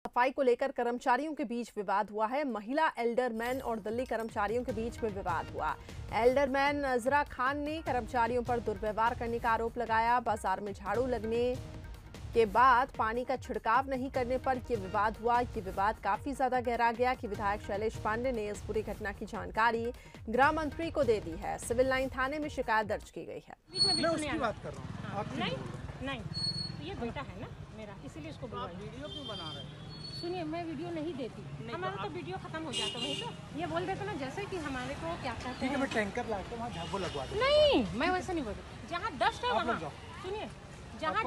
सफाई को लेकर कर्मचारियों के बीच विवाद हुआ है। महिला एल्डरमैन और दिल्ली कर्मचारियों के बीच में विवाद हुआ। एल्डरमैन नजरा खान ने कर्मचारियों पर दुर्व्यवहार करने का आरोप लगाया। बाजार में झाड़ू लगने के बाद पानी का छिड़काव नहीं करने पर यह विवाद हुआ। ये विवाद काफी ज्यादा गहरा गया कि विधायक शैलेश पांडे ने इस पूरी घटना की जानकारी गृह मंत्री को दे दी है। सिविल लाइन थाने में शिकायत दर्ज की गई है। मैं उसकी बात कर रहा हूँ। नहीं, ये बेटा है ना मेरा, इसीलिए इसको आप वीडियो क्यों बना रहे हैं? सुनिए, मैं वीडियो नहीं देती, हमारा तो वीडियो खत्म हो जाता वही तो। ये बोल देते ना जैसे कि हमारे को क्या कहते हैं। ठीक है, मैं टैंकर लाके वहाँ झाड़ू लगवा दूँ। नहीं, मैं वैसे नहीं बोलती। जहाँ डस्ट है वहाँ, सुनिए, जहाँ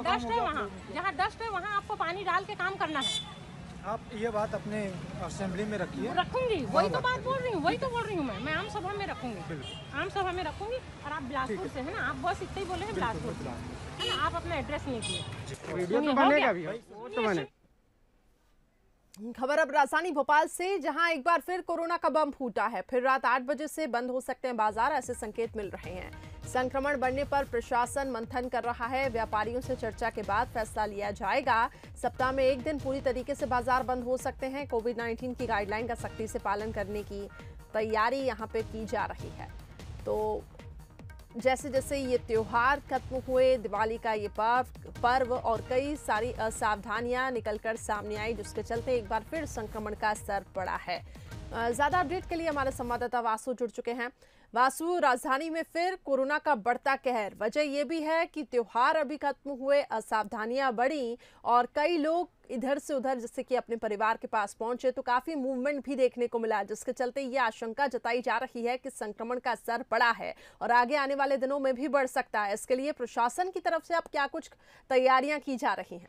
डस्ट है वहाँ आपको पानी डाल के काम करना है। आप ये बात अपने असेंबली में रखिए। रखूंगी, वही तो बात बोल रही हूँ, वही तो बोल रही हूँ मैं आम सभा में रखूंगी, आम सभा में रखूंगी। और आप बिलासपुर से है ना, आप बस इतना ही बोले हैं बिलासपुर है ना, आप अपना एड्रेस नहीं दिए। वीडियो तो बनेगा भी, वो तो बने। खबर अब राजधानी भोपाल से, जहां एक बार फिर कोरोना का बम फूटा है। फिर रात 8 बजे से बंद हो सकते हैं बाजार, ऐसे संकेत मिल रहे हैं। संक्रमण बढ़ने पर प्रशासन मंथन कर रहा है। व्यापारियों से चर्चा के बाद फैसला लिया जाएगा। सप्ताह में एक दिन पूरी तरीके से बाजार बंद हो सकते हैं। कोविड-19 की गाइडलाइन का सख्ती से पालन करने की तैयारी यहां पे की जा रही है। तो जैसे जैसे ये त्योहार खत्म हुए, दिवाली का ये पर्व और कई सारी असावधानियां निकलकर सामने आई, जिसके चलते एक बार फिर संक्रमण का स्तर बढ़ा है। ज्यादा अपडेट के लिए हमारे संवाददाता वासु जुड़ चुके हैं। वासु, राजधानी में फिर कोरोना का बढ़ता कहर, वजह यह भी है कि त्योहार अभी खत्म हुए, असावधानियां बढ़ी और कई लोग इधर से उधर जैसे कि अपने परिवार के पास पहुंचे, तो काफी मूवमेंट भी देखने को मिला, जिसके चलते ये आशंका जताई जा रही है कि संक्रमण का स्तर बढ़ा है और आगे आने वाले दिनों में भी बढ़ सकता है। इसके लिए प्रशासन की तरफ से अब क्या कुछ तैयारियां की जा रही हैं?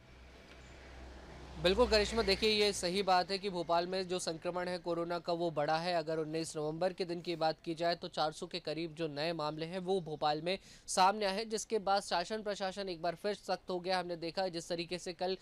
बिल्कुल करिश्मा, देखिए ये सही बात है कि भोपाल में जो संक्रमण है कोरोना का वो बढ़ा है। अगर 19 नवंबर के दिन की बात की जाए तो 400 के करीब जो नए मामले हैं वो भोपाल में सामने आए, जिसके बाद शासन प्रशासन एक बार फिर सख्त हो गया। हमने देखा जिस तरीके से कल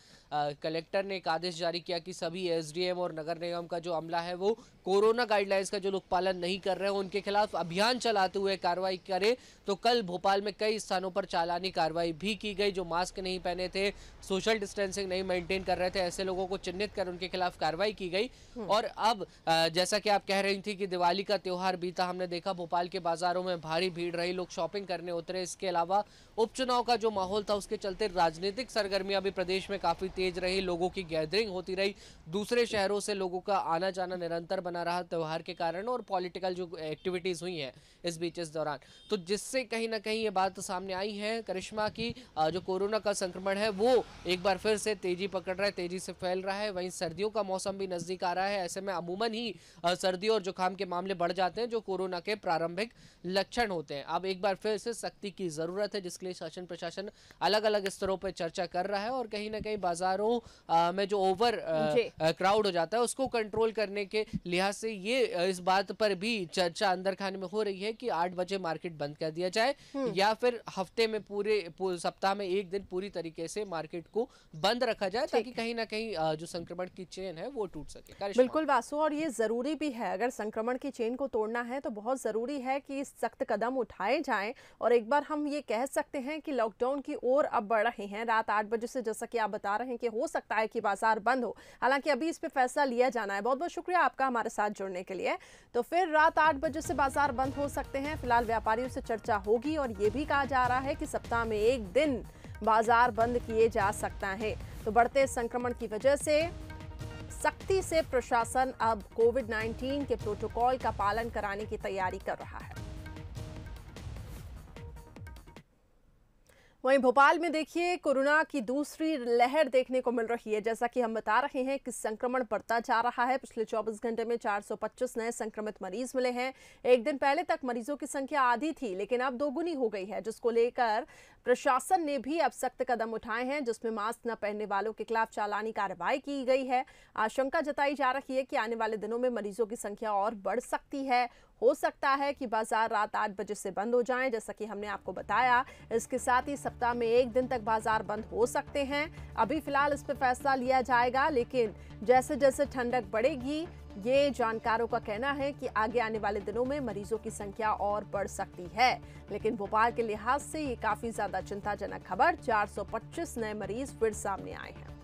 कलेक्टर ने एक आदेश जारी किया कि सभी एसडीएम और नगर निगम का जो अमला है वो कोरोना गाइडलाइंस का जो लोग पालन नहीं कर रहे हैं उनके खिलाफ अभियान चलाते हुए कार्रवाई करे। तो कल भोपाल में कई स्थानों पर चालानी कार्रवाई भी की गई। जो मास्क नहीं पहने थे, सोशल डिस्टेंसिंग नहीं मेंटेन कर रहे थे, ऐसे लोगों को चिन्हित कर उनके खिलाफ कार्रवाई की गई। और अब जैसा कि आप कह रही थी कि दिवाली का त्योहार बीता, हमने देखा भोपाल के बाजारों में भारी भीड़ रही, लोग शॉपिंग करने उतरे। इसके अलावा उपचुनाव का जो माहौल था उसके चलते राजनीतिक सरगर्मियां भी प्रदेश में काफी तेज रही, लोगों की गैदरिंग होती रही, दूसरे शहरों से लोगों का आना जाना निरंतर बना रहा त्योहार के कारण, और पॉलिटिकल जो एक्टिविटीज हुई हैं इस बीच इस दौरान, तो जिससे कहीं ना कहीं ये बात सामने आई है करिश्मा की जो कोरोना का संक्रमण है वो एक बार फिर से तेजी पकड़ रहा है, तेजी से फैल रहा है। वहीं सर्दियों का मौसम भी नजदीक आ रहा है, ऐसे में अमूमन ही सर्दी और जुकाम के मामले बढ़ जाते हैं जो कोरोना के प्रारंभिक लक्षण होते हैं। अब एक बार फिर से सख्ती की जरूरत है, जिसके लिए शासन प्रशासन अलग अलग स्तरों पर चर्चा कर रहा है और कहीं ना कहीं बाजारों में जो ओवर क्राउड हो जाता है उसको कंट्रोल करने के लिहाज से ये इस बात पर भी चर्चा अंदर खाने में हो रही है कि 8 बजे मार्केट बंद कर दिया जाए या फिर हफ्ते में पूरे सप्ताह में एक दिन पूरी तरीके से मार्केट को बंद रखा जाए, ताकि कहीं ना कहीं जो संक्रमण की चेन है वो टूट सके। बिल्कुल वासु, और ये जरूरी भी है, अगर संक्रमण की चेन को तोड़ना है तो बहुत जरूरी है कि सख्त कदम उठाए जाएं। और एक बार हम ये कह सकते हैं कि लॉकडाउन की ओर अब बढ़ रहे हैं। रात 8 बजे से जैसा कि आप बता रहे हैं कि हो सकता है कि बाजार बंद हो, हालांकि अभी इस पे फैसला लिया जाना है। बहुत बहुत शुक्रिया आपका हमारे साथ जुड़ने के लिए। तो फिर रात 8 बजे से बाजार बंद हो सकते हैं। फिलहाल व्यापारियों से चर्चा होगी और ये भी कहा जा रहा है कि सप्ताह में एक दिन बाजार बंद किए जा सकता है। तो बढ़ते संक्रमण की वजह से सख्ती से प्रशासन अब कोविड-19 के प्रोटोकॉल का पालन कराने की तैयारी कर रहा है। वहीं भोपाल में देखिए कोरोना की दूसरी लहर देखने को मिल रही है। जैसा कि हम बता रहे हैं कि संक्रमण बढ़ता जा रहा है। पिछले 24 घंटे में 425 नए संक्रमित मरीज मिले हैं। एक दिन पहले तक मरीजों की संख्या आधी थी, लेकिन अब दोगुनी हो गई है, जिसको लेकर प्रशासन ने भी अब सख्त कदम उठाए हैं, जिसमें मास्क न पहनने वालों के खिलाफ चालानी कार्रवाई की गई है। आशंका जताई जा रही है कि आने वाले दिनों में मरीजों की संख्या और बढ़ सकती है। हो सकता है कि बाजार रात 8 बजे से बंद हो जाएं, जैसा कि हमने आपको बताया। इसके साथ ही सप्ताह में एक दिन तक बाजार बंद हो सकते हैं। अभी फिलहाल इस पर फैसला लिया जाएगा, लेकिन जैसे जैसे ठंडक बढ़ेगी, ये जानकारों का कहना है कि आगे आने वाले दिनों में मरीजों की संख्या और बढ़ सकती है। लेकिन भोपाल के लिहाज से ये काफी ज्यादा चिंताजनक खबर, 425 नए मरीज फिर सामने आए हैं।